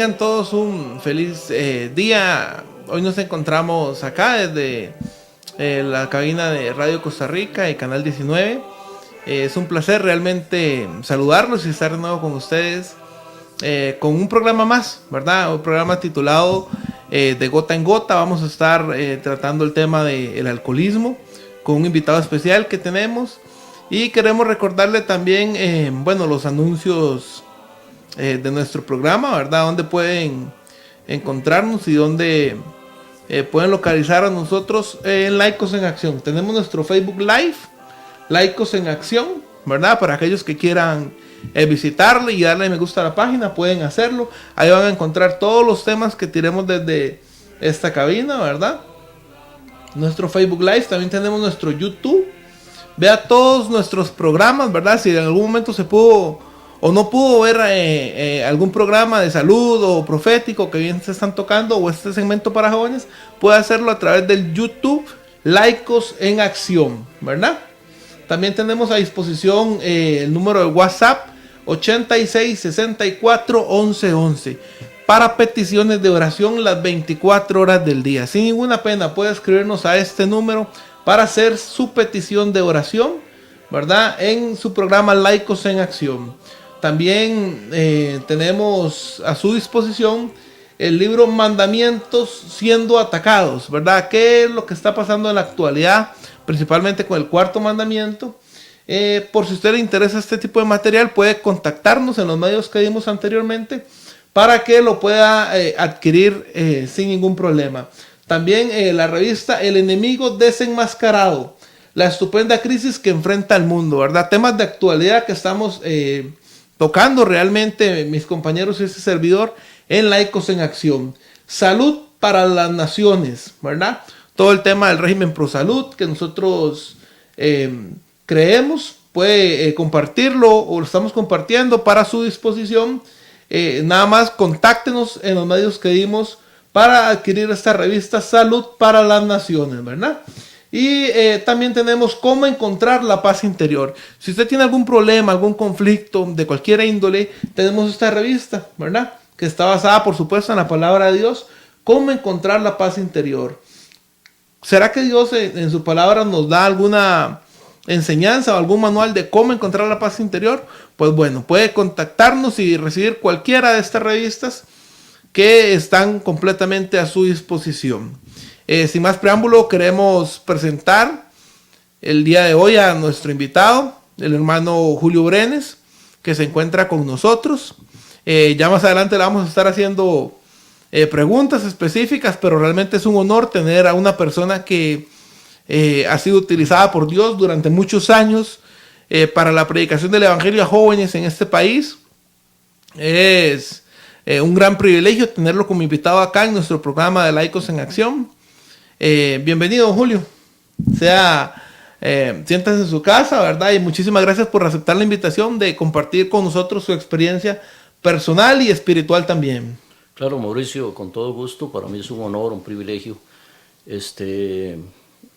tengan todos un feliz día. Hoy nos encontramos acá desde la cabina de Radio Costa Rica y Canal 19. Es un placer realmente saludarlos y estar de nuevo con ustedes con un programa más, ¿verdad? Un programa titulado De Gota en Gota. Vamos a estar tratando el tema del alcoholismo con un invitado especial que tenemos. Y queremos recordarle también, los anuncios de nuestro programa, ¿verdad? Donde pueden encontrarnos y donde pueden localizar a nosotros en Laicos en Acción. Tenemos nuestro Facebook Live, Laicos en Acción, ¿verdad? Para aquellos que quieran visitarle y darle me gusta a la página, pueden hacerlo. Ahí van a encontrar todos los temas que tiremos desde esta cabina, ¿verdad? Nuestro Facebook Live, también tenemos nuestro YouTube. Vea todos nuestros programas, ¿verdad? Si en algún momento se pudo o no pudo ver algún programa de salud o profético que bien se están tocando, o este segmento para jóvenes, puede hacerlo a través del YouTube Laicos en Acción, ¿verdad? También tenemos a disposición el número de WhatsApp 86 64 11 11 para peticiones de oración las 24 horas del día. Sin ninguna pena puede escribirnos a este número para hacer su petición de oración, ¿verdad? En su programa Laicos en Acción. También tenemos a su disposición el libro Mandamientos siendo atacados, ¿verdad? ¿Qué es lo que está pasando en la actualidad? Principalmente con el cuarto mandamiento. Por si a usted le interesa este tipo de material, puede contactarnos en los medios que dimos anteriormente para que lo pueda adquirir sin ningún problema. También la revista El Enemigo Desenmascarado, la estupenda crisis que enfrenta el mundo, ¿verdad? Temas de actualidad que estamos tocando realmente mis compañeros y este servidor en Laicos en Acción. Salud para las naciones, ¿verdad? Todo el tema del régimen pro salud que nosotros creemos, puede compartirlo o lo estamos compartiendo para su disposición. Nada más contáctenos en los medios que dimos para adquirir esta revista Salud para las Naciones, ¿verdad? Y también tenemos cómo encontrar la paz interior. Si usted tiene algún problema, algún conflicto de cualquier índole, tenemos esta revista, ¿verdad? Que está basada, por supuesto, en la palabra de Dios. Cómo encontrar la paz interior. ¿Será que Dios en su palabra nos da alguna enseñanza o algún manual de cómo encontrar la paz interior? Pues bueno, puede contactarnos y recibir cualquiera de estas revistas que están completamente a su disposición. Sin más preámbulo, queremos presentar el día de hoy a nuestro invitado, el hermano Julio Brenes, que se encuentra con nosotros. Ya más adelante le vamos a estar haciendo preguntas específicas, pero realmente es un honor tener a una persona que ha sido utilizada por Dios durante muchos años para la predicación del evangelio a jóvenes en este país. Es un gran privilegio tenerlo como invitado acá en nuestro programa de Laicos en Acción. Bienvenido, Julio. Siéntase en su casa, ¿verdad? Y muchísimas gracias por aceptar la invitación de compartir con nosotros su experiencia personal y espiritual también. Claro, Mauricio, con todo gusto. Para mí es un honor, un privilegio. En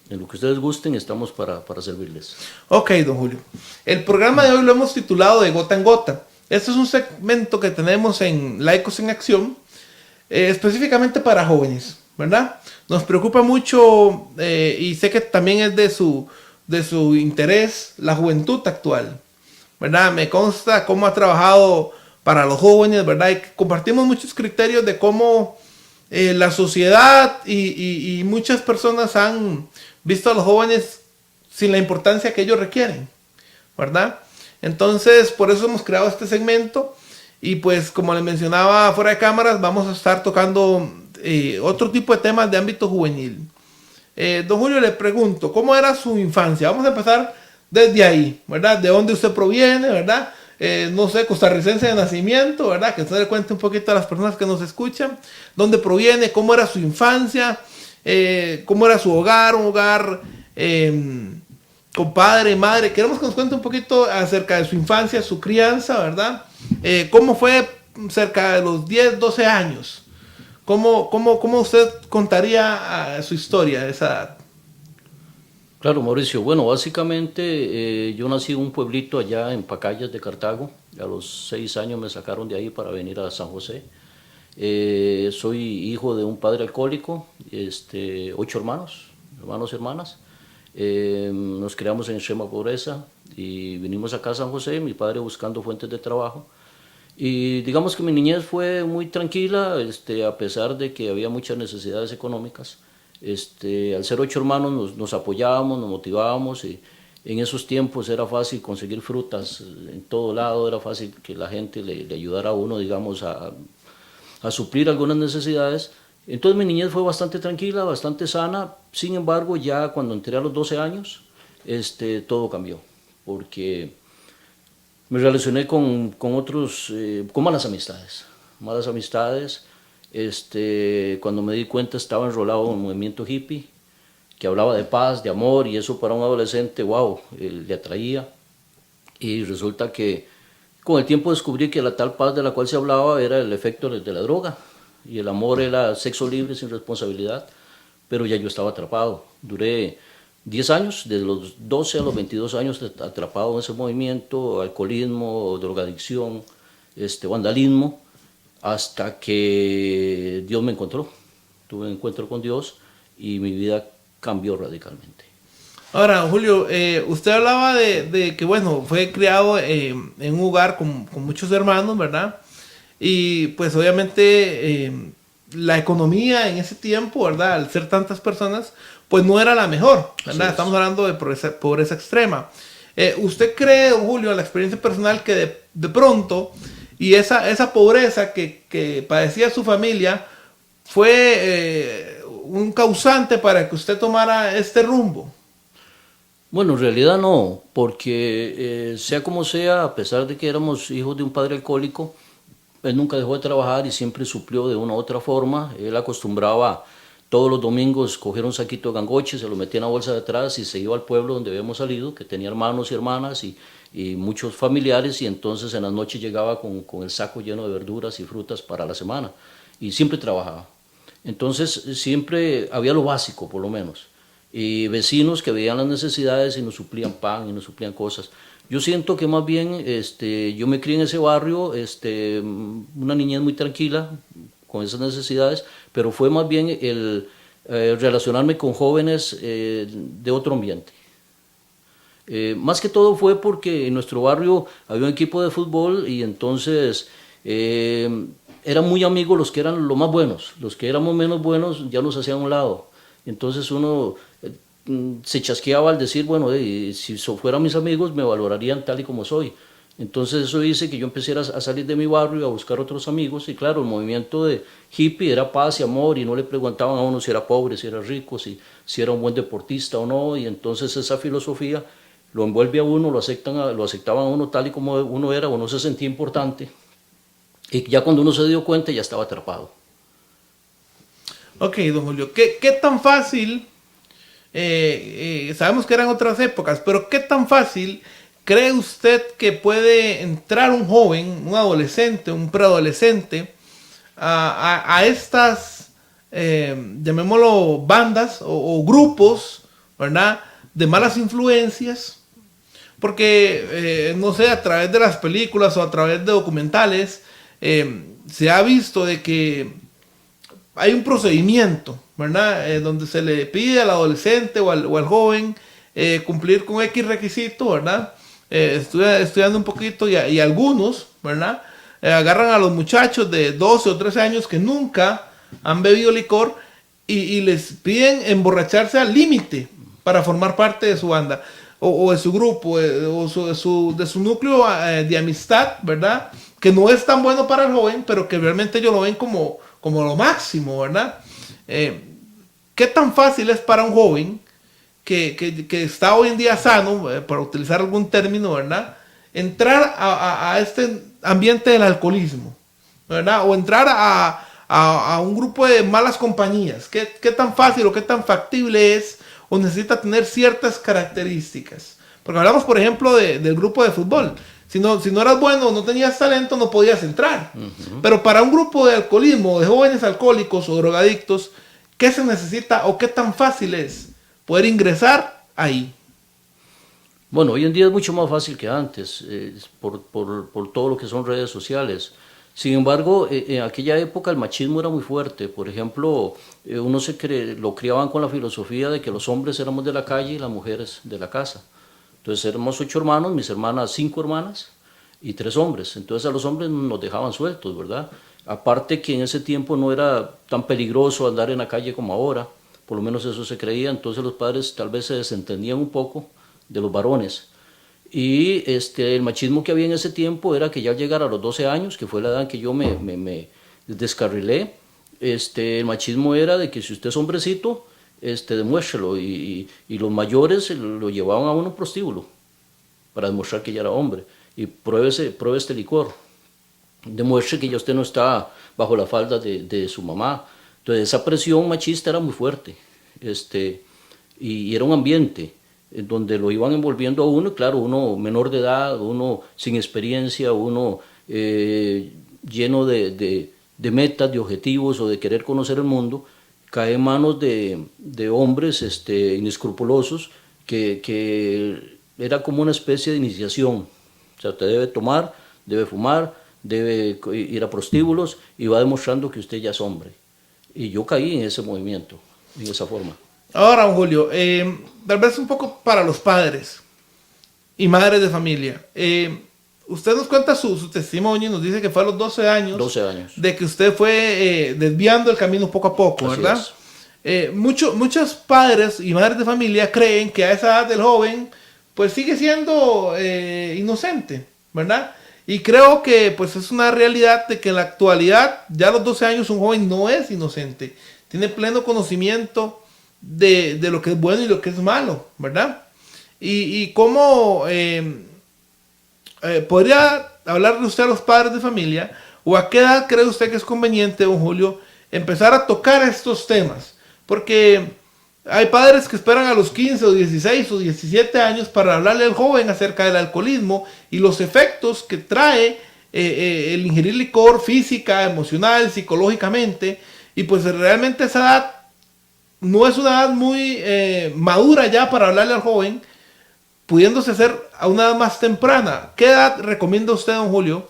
lo que ustedes gusten, estamos para servirles. Ok, don Julio. El programa de hoy lo hemos titulado De Gota en Gota. Este es un segmento que tenemos en Laicos en Acción, específicamente para jóvenes, ¿verdad? Nos preocupa mucho y sé que también es de su interés la juventud actual, ¿verdad? Me consta cómo ha trabajado para los jóvenes, ¿verdad? Y compartimos muchos criterios de cómo la sociedad y muchas personas han visto a los jóvenes sin la importancia que ellos requieren, ¿verdad? Entonces, por eso hemos creado este segmento y pues como les mencionaba fuera de cámaras, vamos a estar tocando otro tipo de temas de ámbito juvenil. Don Julio, le pregunto, ¿cómo era su infancia? Vamos a empezar desde ahí, ¿verdad? ¿De dónde usted proviene, verdad? No sé, costarricense de nacimiento, ¿verdad? Que usted le cuente un poquito a las personas que nos escuchan. ¿Dónde proviene? ¿Cómo era su infancia? ¿Cómo era su hogar? Un hogar con padre, madre. Queremos que nos cuente un poquito acerca de su infancia, su crianza, ¿verdad? ¿Cómo fue cerca de los 10, 12 años? ¿Cómo usted contaría su historia de esa edad? Claro, Mauricio. Bueno, básicamente yo nací en un pueblito allá en Pacayas de Cartago. A los 6 años me sacaron de ahí para venir a San José. Soy hijo de un padre alcohólico, 8 hermanos, hermanos y hermanas. Nos criamos en extrema pobreza y vinimos acá a San José, mi padre buscando fuentes de trabajo. Y digamos que mi niñez fue muy tranquila, a pesar de que había muchas necesidades económicas. Al ser 8 hermanos nos apoyábamos, nos motivábamos y en esos tiempos era fácil conseguir frutas en todo lado, era fácil que la gente le ayudara a uno, digamos, a suplir algunas necesidades. Entonces mi niñez fue bastante tranquila, bastante sana. Sin embargo, ya cuando entré a los 12 años, todo cambió, porque me relacioné con otros, con malas amistades. Malas amistades. Cuando me di cuenta estaba enrolado en un movimiento hippie que hablaba de paz, de amor, y eso para un adolescente, wow, le atraía. Y resulta que con el tiempo descubrí que la tal paz de la cual se hablaba era el efecto de la droga, y el amor era sexo libre sin responsabilidad, pero ya yo estaba atrapado. Duré 10 años, desde los 12 a los 22 años atrapado en ese movimiento, alcoholismo, drogadicción, vandalismo, hasta que Dios me encontró. Tuve un encuentro con Dios y mi vida cambió radicalmente. Ahora, Julio, usted hablaba de que, bueno, fue criado en un hogar con muchos hermanos, ¿verdad? Y pues obviamente la economía en ese tiempo, ¿verdad? Al ser tantas personas, pues no era la mejor, ¿verdad? Estamos hablando de pobreza extrema. ¿Usted cree, don Julio, en la experiencia personal que de pronto, y esa pobreza que padecía su familia, fue un causante para que usted tomara este rumbo? Bueno, en realidad no, porque sea como sea, a pesar de que éramos hijos de un padre alcohólico, él nunca dejó de trabajar y siempre suplió de una u otra forma. Él acostumbraba todos los domingos coger un saquito de gangoche, se lo metía en la bolsa de atrás y se iba al pueblo donde habíamos salido, que tenía hermanos y hermanas y muchos familiares, y entonces en las noches llegaba con el saco lleno de verduras y frutas para la semana, y siempre trabajaba. Entonces siempre había lo básico, por lo menos, y vecinos que veían las necesidades y nos suplían pan y nos suplían cosas. Yo siento que más bien yo me crié en ese barrio, una niñez muy tranquila con esas necesidades, pero fue más bien el relacionarme con jóvenes de otro ambiente. Más que todo fue porque en nuestro barrio había un equipo de fútbol y entonces eran muy amigos los que eran los más buenos, los que éramos menos buenos ya nos hacían a un lado. Entonces uno se chasqueaba al decir, bueno, si fueran mis amigos me valorarían tal y como soy. Entonces eso hizo que yo empecé a salir de mi barrio y a buscar otros amigos, y claro, el movimiento de hippie era paz y amor, y no le preguntaban a uno si era pobre, si era rico, si era un buen deportista o no, y entonces esa filosofía lo envuelve a uno, lo aceptaban a uno tal y como uno era, uno se sentía importante, y ya cuando uno se dio cuenta ya estaba atrapado. Ok, don Julio, ¿qué tan fácil, sabemos que eran otras épocas, pero qué tan fácil cree usted que puede entrar un joven, un adolescente, un preadolescente a estas, llamémoslo bandas o grupos, ¿verdad? De malas influencias? Porque, no sé, a través de las películas o a través de documentales, se ha visto de que hay un procedimiento, ¿verdad? Donde se le pide al adolescente o al joven cumplir con X requisito, ¿verdad? Estudiando un poquito y algunos, ¿verdad? Agarran a los muchachos de 12 o 13 años que nunca han bebido licor y les piden emborracharse al límite para formar parte de su banda o de su grupo o de su núcleo de amistad, ¿verdad? Que no es tan bueno para el joven, pero que realmente ellos lo ven como lo máximo, ¿verdad? ¿Qué tan fácil es para un joven que está hoy en día sano, para utilizar algún término, ¿verdad? Entrar a este ambiente del alcoholismo, ¿verdad? O entrar a un grupo de malas compañías. ¿Qué tan fácil o qué tan factible es o necesita tener ciertas características? Porque hablamos, por ejemplo, del grupo de fútbol. Si no eras bueno, no tenías talento, no podías entrar. Pero para un grupo de alcoholismo, de jóvenes alcohólicos o drogadictos, ¿qué se necesita o qué tan fácil es poder ingresar ahí? Bueno, hoy en día es mucho más fácil que antes, por todo lo que son redes sociales. Sin embargo, en aquella época el machismo era muy fuerte. Por ejemplo, lo criaban con la filosofía de que los hombres éramos de la calle y las mujeres de la casa. Entonces éramos 8 hermanos, mis hermanas 5 hermanas y 3 hombres. Entonces a los hombres nos dejaban sueltos, ¿verdad? Aparte que en ese tiempo no era tan peligroso andar en la calle como ahora, por lo menos eso se creía. Entonces los padres tal vez se desentendían un poco de los varones. Y el machismo que había en ese tiempo era que ya al llegar a los 12 años, que fue la edad en que yo me descarrilé, el machismo era de que si usted es hombrecito, demuéstrelo. Y los mayores lo llevaban a uno a un prostíbulo para demostrar que ya era hombre. Y pruebe este licor, demuestre que ya usted no está bajo la falda de su mamá. Entonces esa presión machista era muy fuerte, y era un ambiente en donde lo iban envolviendo a uno, claro, uno menor de edad, uno sin experiencia, uno lleno de metas, de objetivos o de querer conocer el mundo, cae en manos de hombres inescrupulosos que era como una especie de iniciación. O sea, usted debe tomar, debe fumar, debe ir a prostíbulos y va demostrando que usted ya es hombre. Y yo caí en ese movimiento, en esa forma. Ahora, don Julio, tal vez un poco para los padres y madres de familia. Usted nos cuenta su testimonio y nos dice que fue a los 12 años, 12 años. De que usted fue desviando el camino poco a poco, Así ¿verdad? es. Muchos padres y madres de familia creen que a esa edad del joven pues sigue siendo inocente, ¿verdad? Y creo que pues es una realidad de que en la actualidad ya a los 12 años un joven no es inocente, tiene pleno conocimiento de lo que es bueno y lo que es malo, ¿verdad? Y cómo podría hablarle usted a los padres de familia, o a qué edad cree usted que es conveniente, don Julio, empezar a tocar estos temas, porque hay padres que esperan a los 15 o 16 o 17 años para hablarle al joven acerca del alcoholismo y los efectos que trae el ingerir licor física, emocional, psicológicamente, y pues realmente esa edad no es una edad muy madura ya para hablarle al joven, pudiéndose hacer a una edad más temprana. ¿Qué edad recomienda usted, don Julio,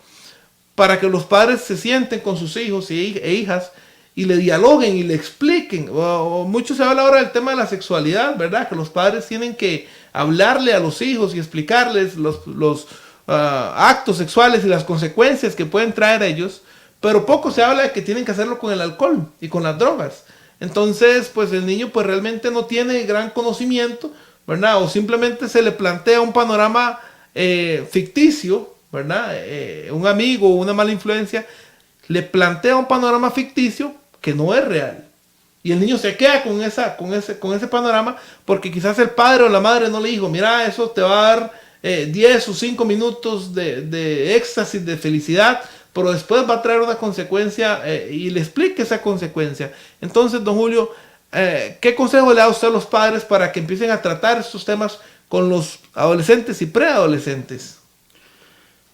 para que los padres se sienten con sus hijos e hijas y le dialoguen y le expliquen? Mucho se habla ahora del tema de la sexualidad, ¿verdad? Que los padres tienen que hablarle a los hijos y explicarles los actos sexuales y las consecuencias que pueden traer a ellos, pero poco se habla de que tienen que hacerlo con el alcohol y con las drogas. Entonces, pues el niño pues realmente no tiene gran conocimiento, ¿verdad? O simplemente se le plantea un panorama ficticio, ¿verdad? Un amigo o una mala influencia le plantea un panorama ficticio que no es real. Y el niño se queda con ese panorama porque quizás el padre o la madre no le dijo, mira, eso te va a dar 10 o 5 minutos de éxtasis, de felicidad, pero después va a traer una consecuencia y le explique esa consecuencia. Entonces, don Julio, ¿qué consejo le da usted a los padres para que empiecen a tratar estos temas con los adolescentes y preadolescentes?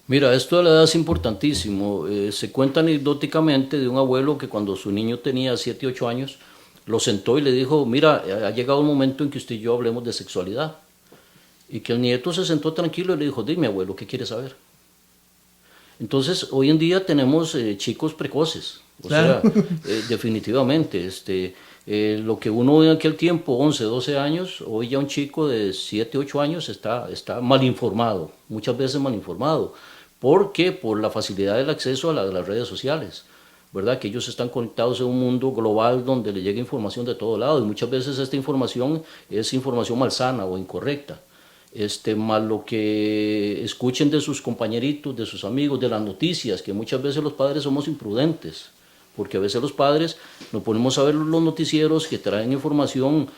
Mira, esto de la edad es importantísimo. Se cuenta anecdóticamente de un abuelo que cuando su niño tenía 7, 8 años, lo sentó y le dijo, mira, ha llegado un momento en que usted y yo hablemos de sexualidad. Y que el nieto se sentó tranquilo y le dijo, dime abuelo, ¿qué quieres saber? Entonces, hoy en día tenemos chicos precoces, Claro. sea, definitivamente, lo que uno en aquel tiempo, 11, 12 años, hoy ya un chico de 7, 8 años está mal informado, muchas veces mal informado. ¿Por qué? Por la facilidad del acceso a las redes sociales, ¿verdad? Que ellos están conectados en un mundo global donde le llega información de todo lado y muchas veces esta información es información malsana o incorrecta. Más lo que escuchen de sus compañeritos, de sus amigos, de las noticias, que muchas veces los padres somos imprudentes, porque a veces los padres nos ponemos a ver los noticieros que traen información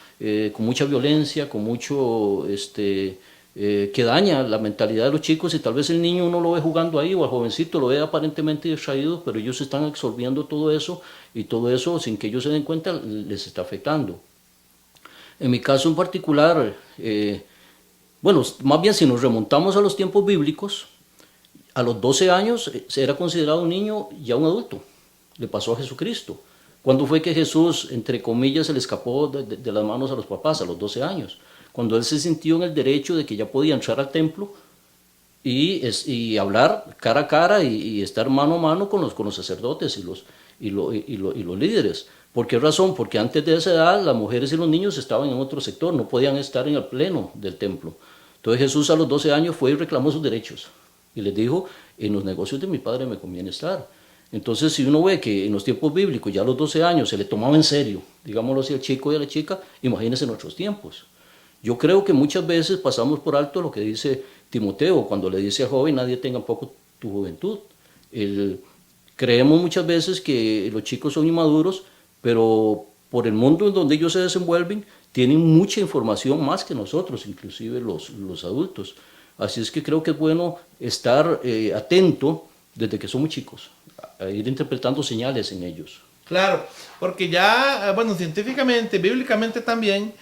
con mucha violencia, con mucho, que daña la mentalidad de los chicos y tal vez el niño uno lo ve jugando ahí o al jovencito lo ve aparentemente distraído, pero ellos están absorbiendo todo eso y todo eso sin que ellos se den cuenta les está afectando. En mi caso en particular, bueno, más bien si nos remontamos a los tiempos bíblicos, a los 12 años era considerado un niño ya un adulto. Le pasó a Jesucristo. ¿Cuándo fue que Jesús, entre comillas, se le escapó de las manos a los papás? A los 12 años. Cuando él se sintió en el derecho de que ya podía entrar al templo y hablar cara a cara y estar mano a mano con los sacerdotes y los líderes. ¿Por qué razón? Porque antes de esa edad las mujeres y los niños estaban en otro sector, no podían estar en el pleno del templo. Entonces Jesús a los 12 años fue y reclamó sus derechos y les dijo, en los negocios de mi padre me conviene estar. Entonces, si uno ve que en los tiempos bíblicos ya a los 12 años se le tomaba en serio, digámoslo así, al chico y a la chica, imagínense en nuestros tiempos. Yo creo que muchas veces pasamos por alto lo que dice Timoteo cuando le dice al joven, nadie tenga poco tu juventud. Creemos muchas veces que los chicos son inmaduros, pero por el mundo en donde ellos se desenvuelven, tienen mucha información más que nosotros, inclusive los adultos. Así es que creo que es bueno estar atento desde que somos chicos, a ir interpretando señales en ellos. Claro, porque ya, bueno, científicamente, bíblicamente también,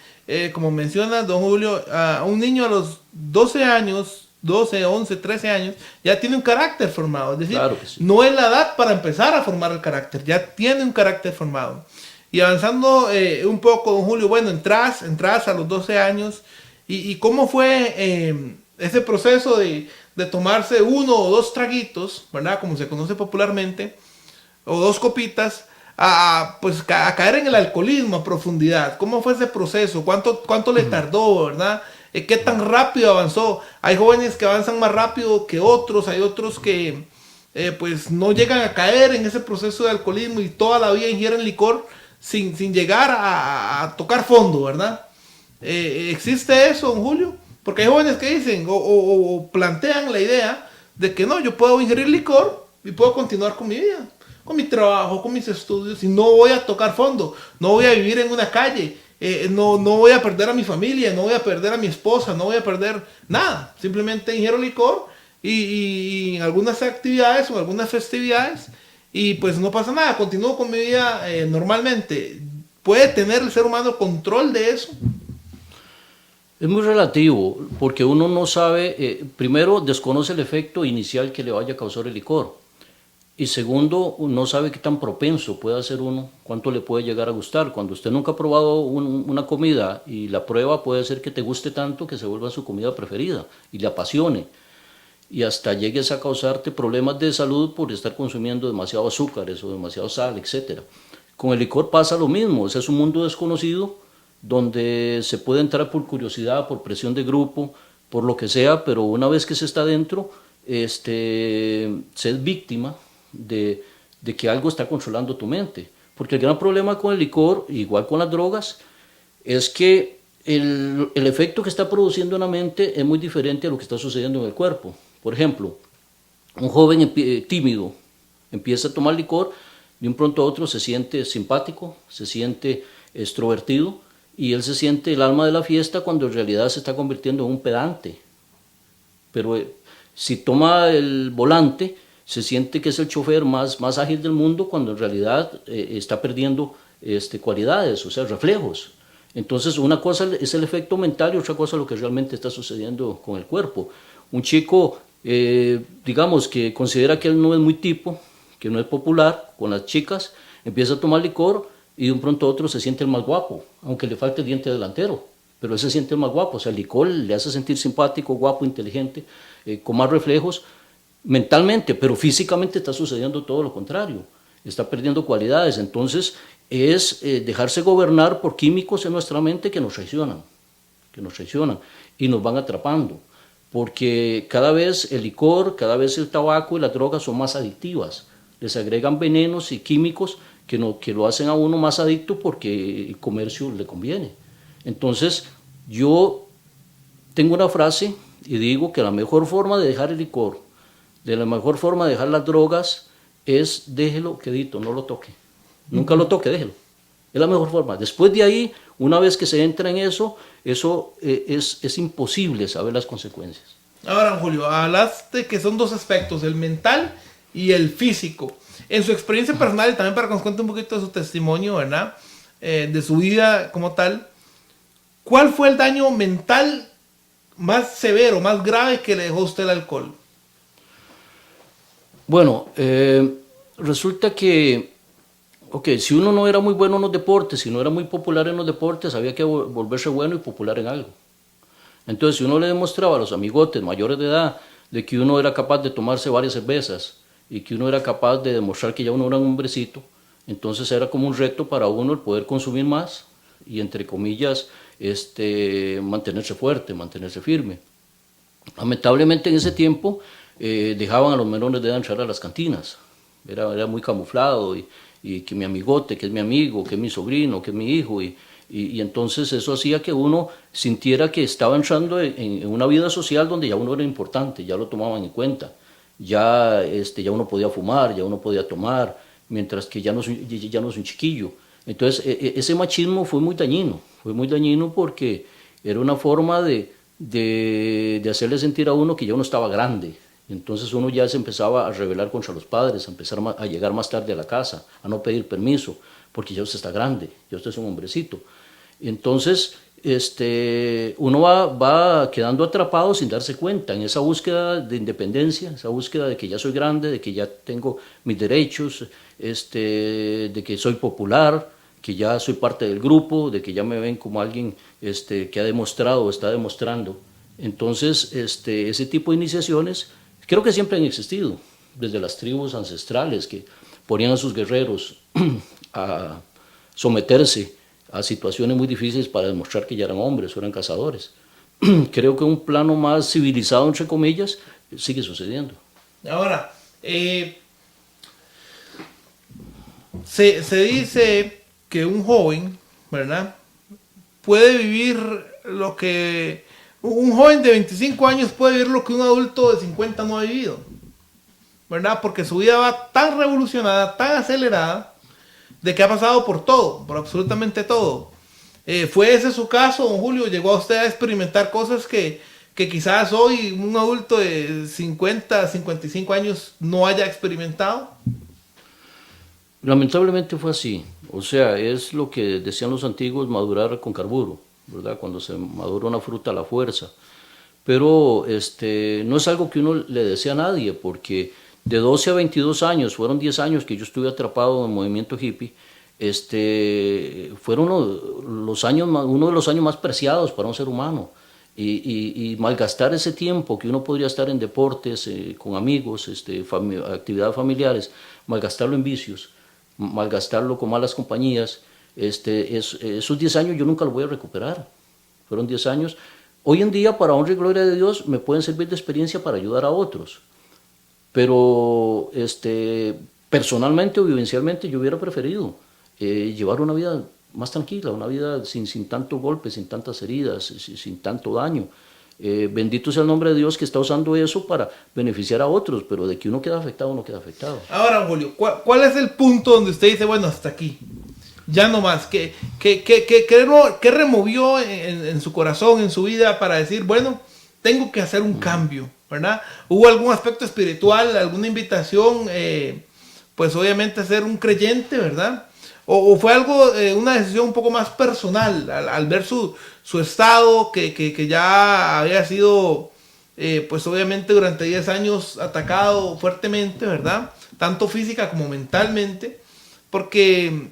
como menciona don Julio, a un niño a los 12 años, 12, 11, 13 años, ya tiene un carácter formado. Es decir, claro que sí. No es la edad para empezar a formar el carácter, ya tiene un carácter formado. Y avanzando un poco, don Julio, bueno, entras a los 12 años, y ¿cómo fue ese proceso de tomarse uno o dos traguitos, ¿verdad? Como se conoce popularmente, o dos copitas, pues a caer en el alcoholismo a profundidad? ¿Cómo fue ese proceso? ¿Cuánto le tardó, verdad? ¿Qué tan rápido avanzó? Hay jóvenes que avanzan más rápido que otros, hay otros que pues no llegan a caer en ese proceso de alcoholismo y toda la vida ingieren licor sin llegar a tocar fondo, ¿verdad? ¿Existe eso, don Julio? Porque hay jóvenes que dicen o plantean la idea de que no, yo puedo ingerir licor y puedo continuar con mi vida, con mi trabajo, con mis estudios, y no voy a tocar fondo, no voy a vivir en una calle, no voy a perder a mi familia, no voy a perder a mi esposa, no voy a perder nada, simplemente ingiero licor y en algunas actividades o en algunas festividades y pues no pasa nada, continúo con mi vida normalmente. ¿Puede tener el ser humano control de eso? Es muy relativo, porque uno no sabe, primero desconoce el efecto inicial que le vaya a causar el licor, y segundo, no sabe qué tan propenso puede ser uno, cuánto le puede llegar a gustar. Cuando usted nunca ha probado una comida y la prueba, puede ser que te guste tanto que se vuelva su comida preferida y le apasione, y hasta llegues a causarte problemas de salud por estar consumiendo demasiado azúcares o demasiado sal, etc. Con el licor pasa lo mismo, ese es un mundo desconocido, donde se puede entrar por curiosidad, por presión de grupo, por lo que sea, pero una vez que se está dentro, se es víctima de que algo está controlando tu mente. Porque el gran problema con el licor, igual con las drogas, es que el efecto que está produciendo en la mente es muy diferente a lo que está sucediendo en el cuerpo. Por ejemplo, un joven tímido empieza a tomar licor, de un pronto a otro se siente simpático, se siente extrovertido, y él se siente el alma de la fiesta cuando en realidad se está convirtiendo en un pedante. Pero si toma el volante, se siente que es el chofer más ágil del mundo cuando en realidad está perdiendo cualidades, o sea, reflejos. Entonces, una cosa es el efecto mental y otra cosa es lo que realmente está sucediendo con el cuerpo. Un chico, digamos, que considera que él no es muy tipo, que no es popular con las chicas, empieza a tomar licor, y de un pronto a otro se siente el más guapo, aunque le falte el diente delantero, pero él se siente el más guapo. O sea, el licor le hace sentir simpático, guapo, inteligente, con más reflejos mentalmente, pero físicamente está sucediendo todo lo contrario, está perdiendo cualidades. Entonces es dejarse gobernar por químicos en nuestra mente que nos traicionan y nos van atrapando, porque cada vez el licor, cada vez el tabaco y las drogas son más adictivas, les agregan venenos y químicos que lo hacen a uno más adicto porque el comercio le conviene. Entonces, yo tengo una frase y digo que la mejor forma de dejar el licor, de la mejor forma de dejar las drogas, es déjelo quedito, no lo toque. Nunca lo toque, déjelo. Es la mejor forma. Después de ahí, una vez que se entra en eso es imposible saber las consecuencias. Ahora, Julio, hablaste que son dos aspectos, el mental y el físico. En su experiencia personal y también para que nos cuente un poquito de su testimonio, ¿verdad? De su vida como tal, ¿cuál fue el daño mental más severo, más grave que le dejó a usted el alcohol? Bueno, resulta que, si uno no era muy bueno en los deportes, si no era muy popular en los deportes, había que volverse bueno y popular en algo. Entonces, si uno le demostraba a los amigotes mayores de edad de que uno era capaz de tomarse varias cervezas y que uno era capaz de demostrar que ya uno era un hombrecito. Entonces era como un reto para uno el poder consumir más y, entre comillas, mantenerse fuerte, mantenerse firme. Lamentablemente en ese tiempo dejaban a los menores de edad entrar a las cantinas. Era muy camuflado y que mi amigote, que es mi amigo, que es mi sobrino, que es mi hijo. Y entonces eso hacía que uno sintiera que estaba entrando en una vida social donde ya uno era importante, ya lo tomaban en cuenta. Ya uno podía fumar, ya uno podía tomar, mientras que ya no es un chiquillo. Entonces ese machismo fue muy dañino porque era una forma de hacerle sentir a uno que ya uno estaba grande. Entonces uno ya se empezaba a rebelar contra los padres, a empezar a llegar más tarde a la casa, a no pedir permiso, porque ya usted está grande, ya usted es un hombrecito. Entonces uno va quedando atrapado sin darse cuenta en esa búsqueda de independencia, esa búsqueda de que ya soy grande, de que ya tengo mis derechos, de que soy popular, que ya soy parte del grupo, de que ya me ven como alguien que ha demostrado o está demostrando. Entonces, ese tipo de iniciaciones creo que siempre han existido, desde las tribus ancestrales que ponían a sus guerreros a someterse a situaciones muy difíciles para demostrar que ya eran hombres o eran cazadores. Creo que un plano más civilizado, entre comillas, sigue sucediendo. Ahora, se dice que un joven, ¿verdad?, puede vivir lo que un joven de 25 años puede vivir lo que un adulto de 50 no ha vivido, ¿verdad? Porque su vida va tan revolucionada, tan acelerada, de que ha pasado por todo, por absolutamente todo. ¿Fue ese su caso, don Julio? ¿Llegó a usted a experimentar cosas que quizás hoy un adulto de 50, 55 años no haya experimentado? Lamentablemente fue así. O sea, es lo que decían los antiguos, madurar con carburo, ¿verdad? Cuando se madura una fruta a la fuerza. Pero no es algo que uno le desea a nadie, porque de 12 a 22 años, fueron 10 años que yo estuve atrapado en el movimiento hippie, fueron uno de los años más preciados para un ser humano. Y malgastar ese tiempo que uno podría estar en deportes, con amigos, actividades familiares, malgastarlo en vicios, malgastarlo con malas compañías, esos 10 años yo nunca los voy a recuperar. Fueron 10 años. Hoy en día, para honra y gloria de Dios, me pueden servir de experiencia para ayudar a otros. Pero personalmente o vivencialmente yo hubiera preferido llevar una vida más tranquila, una vida sin tanto golpe, sin tantas heridas, sin tanto daño. Bendito sea el nombre de Dios que está usando eso para beneficiar a otros, pero de que uno queda afectado, uno queda afectado. Ahora, Julio, ¿cuál es el punto donde usted dice, bueno, hasta aquí, ya no más? ¿Qué removió en su corazón, en su vida para decir, bueno, tengo que hacer un cambio, ¿verdad? ¿Hubo algún aspecto espiritual, alguna invitación, pues obviamente a ser un creyente, ¿verdad? ¿O fue algo, una decisión un poco más personal al ver su estado que ya había sido, pues obviamente durante 10 años atacado fuertemente, ¿verdad? Tanto física como mentalmente, porque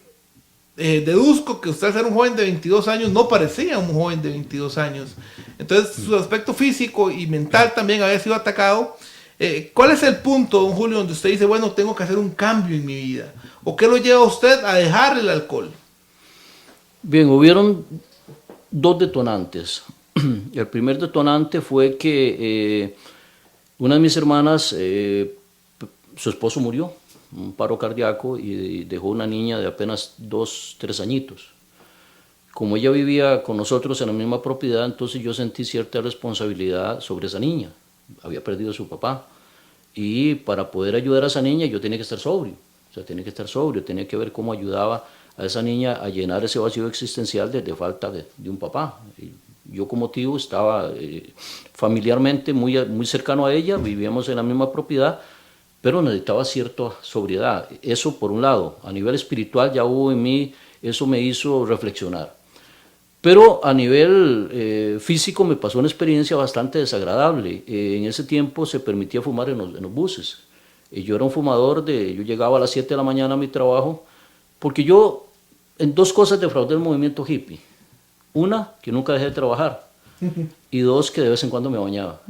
deduzco que usted al ser un joven de 22 años no parecía un joven de 22 años. Entonces su aspecto físico y mental también había sido atacado. ¿Cuál es el punto, don Julio, donde usted dice, bueno, tengo que hacer un cambio en mi vida? ¿O qué lo lleva a usted a dejar el alcohol? Bien, hubieron dos detonantes. El primer detonante fue que una de mis hermanas, su esposo murió, un paro cardíaco, y dejó una niña de apenas 2, 3 añitos. Como ella vivía con nosotros en la misma propiedad, entonces yo sentí cierta responsabilidad sobre esa niña. Había perdido a su papá. Y para poder ayudar a esa niña yo tenía que estar sobrio. O sea, tenía que estar sobrio, tenía que ver cómo ayudaba a esa niña a llenar ese vacío existencial de falta de un papá. Y yo como tío estaba familiarmente muy cercano a ella, vivíamos en la misma propiedad, pero necesitaba cierta sobriedad. Eso por un lado. A nivel espiritual ya hubo en mí, eso me hizo reflexionar. Pero a nivel físico me pasó una experiencia bastante desagradable. En ese tiempo se permitía fumar en los buses. Yo era un fumador, yo llegaba a las 7 de la mañana a mi trabajo, porque yo en 2 cosas defraudé el movimiento hippie. Una, que nunca dejé de trabajar, y 2, que de vez en cuando me bañaba.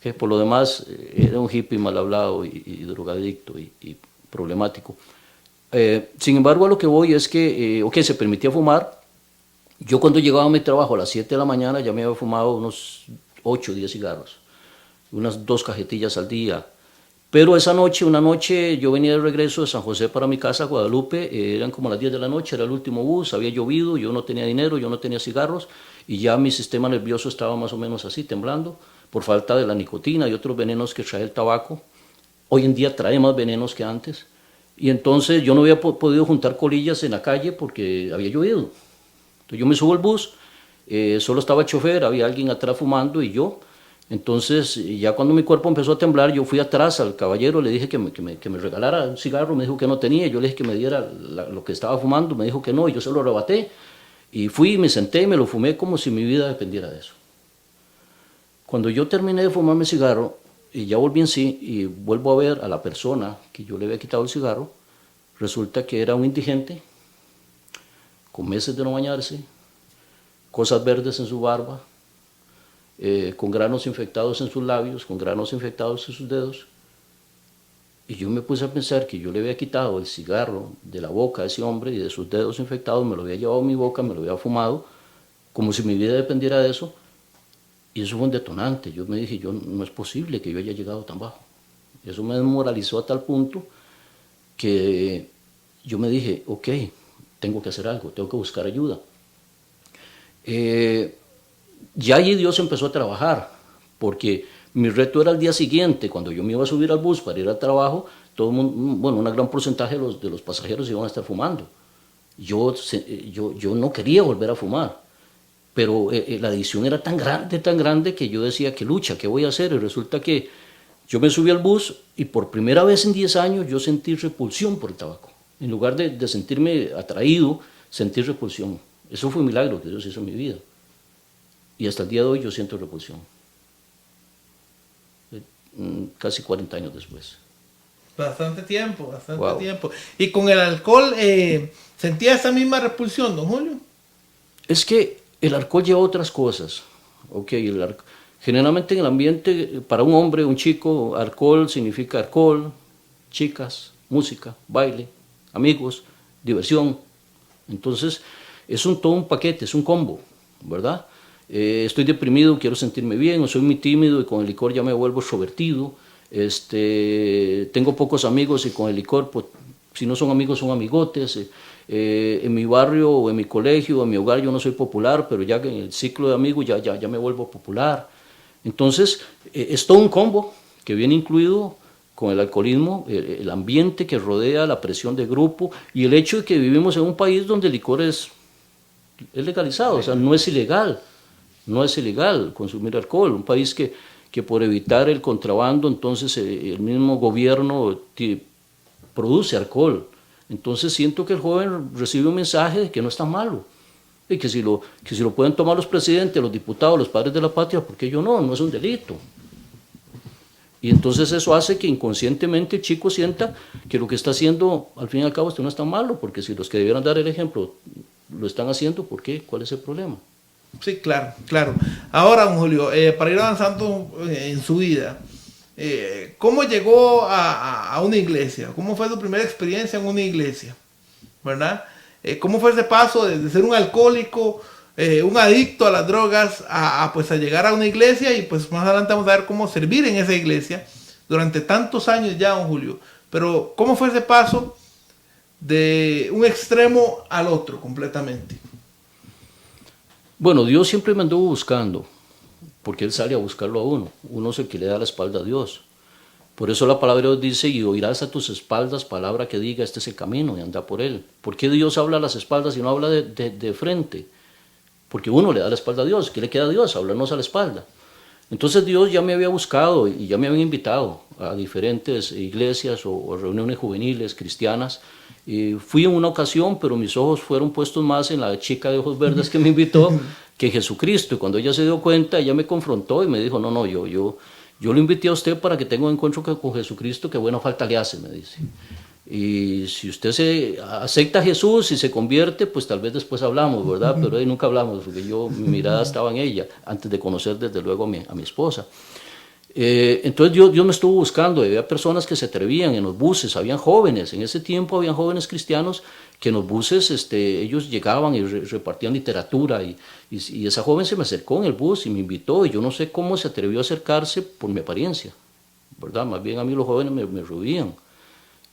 que por lo demás era un hippie mal hablado y drogadicto y problemático. Sin embargo, a lo que voy es que, se permitía fumar. Yo cuando llegaba a mi trabajo a las 7 de la mañana ya me había fumado unos 8 o 10 cigarros, unas 2 cajetillas al día. Pero esa noche, una noche, yo venía de regreso de San José para mi casa, Guadalupe, eran como las 10 de la noche, era el último bus, había llovido, yo no tenía dinero, yo no tenía cigarros, y ya mi sistema nervioso estaba más o menos así, temblando, por falta de la nicotina y otros venenos que trae el tabaco. Hoy en día trae más venenos que antes. Y entonces yo no había podido juntar colillas en la calle porque había llovido. Entonces yo me subo al bus, solo estaba el chofer, había alguien atrás fumando y yo. Entonces ya cuando mi cuerpo empezó a temblar, yo fui atrás al caballero, le dije que me regalara un cigarro, me dijo que no tenía, yo le dije que me diera lo que estaba fumando, me dijo que no, y yo se lo arrebaté. Y fui, me senté y me lo fumé como si mi vida dependiera de eso. Cuando yo terminé de fumarme el cigarro, y ya volví en sí, y vuelvo a ver a la persona que yo le había quitado el cigarro, resulta que era un indigente, con meses de no bañarse, cosas verdes en su barba, con granos infectados en sus labios, con granos infectados en sus dedos. Y yo me puse a pensar que yo le había quitado el cigarro de la boca a ese hombre y de sus dedos infectados, me lo había llevado a mi boca, me lo había fumado, como si mi vida dependiera de eso. Y eso fue un detonante. Yo me dije, no es posible que yo haya llegado tan bajo. Eso me desmoralizó a tal punto que yo me dije, ok, tengo que hacer algo, tengo que buscar ayuda. Ya allí Dios empezó a trabajar, porque mi reto era el día siguiente, cuando yo me iba a subir al bus para ir al trabajo, todo el mundo, bueno, un gran porcentaje de los pasajeros iban a estar fumando. Yo no quería volver a fumar, pero la adicción era tan grande que yo decía, ¿qué lucha? ¿Qué voy a hacer? Y resulta que yo me subí al bus y por primera vez en 10 años yo sentí repulsión por el tabaco. En lugar de sentirme atraído, sentí repulsión. Eso fue un milagro que Dios hizo en mi vida. Y hasta el día de hoy yo siento repulsión. Casi 40 años después. Bastante tiempo. Wow. Tiempo. ¿Y con el alcohol sentía esa misma repulsión, don Julio? Es que el alcohol lleva otras cosas. Okay, generalmente en el ambiente, para un hombre, un chico, alcohol significa alcohol, chicas, música, baile, amigos, diversión. Entonces, es todo un paquete, es un combo, ¿verdad? Estoy deprimido, quiero sentirme bien, o soy muy tímido y con el licor ya me vuelvo extrovertido. Tengo pocos amigos y con el licor, pues, si no son amigos, son amigotes. En mi barrio o en mi colegio o en mi hogar yo no soy popular, pero ya en el ciclo de amigos ya me vuelvo popular. Entonces, es todo un combo que viene incluido con el alcoholismo, el ambiente que rodea, la presión de grupo y el hecho de que vivimos en un país donde el licor es legalizado, o sea, no es ilegal consumir alcohol, un país que por evitar el contrabando, entonces el mismo gobierno produce alcohol. Entonces siento que el joven recibe un mensaje de que no es tan malo, y que si lo pueden tomar los presidentes, los diputados, los padres de la patria, ¿por qué yo no? No es un delito. Y entonces eso hace que inconscientemente el chico sienta que lo que está haciendo, al fin y al cabo, esto no es tan malo, porque si los que debieran dar el ejemplo lo están haciendo, ¿por qué? ¿Cuál es el problema? Sí, claro. Ahora, don Julio, para ir avanzando en su vida, ¿cómo llegó a una iglesia? ¿Cómo fue su primera experiencia en una iglesia? ¿Verdad? ¿Cómo fue ese paso de ser un alcohólico, un adicto a las drogas, pues a llegar a una iglesia? Y pues más adelante vamos a ver cómo servir en esa iglesia durante tantos años ya, don Julio. Pero ¿cómo fue ese paso de un extremo al otro completamente? Bueno, Dios siempre me anduvo buscando, porque Él sale a buscarlo a uno. Uno es el que le da la espalda a Dios. Por eso la palabra de Dios dice, y oirás a tus espaldas palabra que diga, este es el camino, y anda por él. ¿Por qué Dios habla a las espaldas y no habla de frente? Porque uno le da la espalda a Dios. ¿Qué le queda a Dios? Hablarnos a la espalda. Entonces Dios ya me había buscado y ya me había invitado a diferentes iglesias o reuniones juveniles cristianas. Y fui en una ocasión, pero mis ojos fueron puestos más en la chica de ojos verdes que me invitó que en Jesucristo. Y cuando ella se dio cuenta, ella me confrontó y me dijo, no, yo lo invité a usted para que tenga un encuentro con Jesucristo, que buena falta le hace, me dice. Y si usted acepta a Jesús y se convierte, pues tal vez después hablamos, ¿verdad? Pero ahí nunca hablamos, porque mi mirada estaba en ella, antes de conocer desde luego a mi esposa. Y entonces ella me dijo, Entonces Dios me estuvo buscando, había personas que se atrevían en los buses, habían jóvenes, en ese tiempo habían jóvenes cristianos que en los buses ellos llegaban y repartían literatura y esa joven se me acercó en el bus y me invitó y yo no sé cómo se atrevió a acercarse por mi apariencia, ¿verdad? Más bien a mí los jóvenes me rehuían.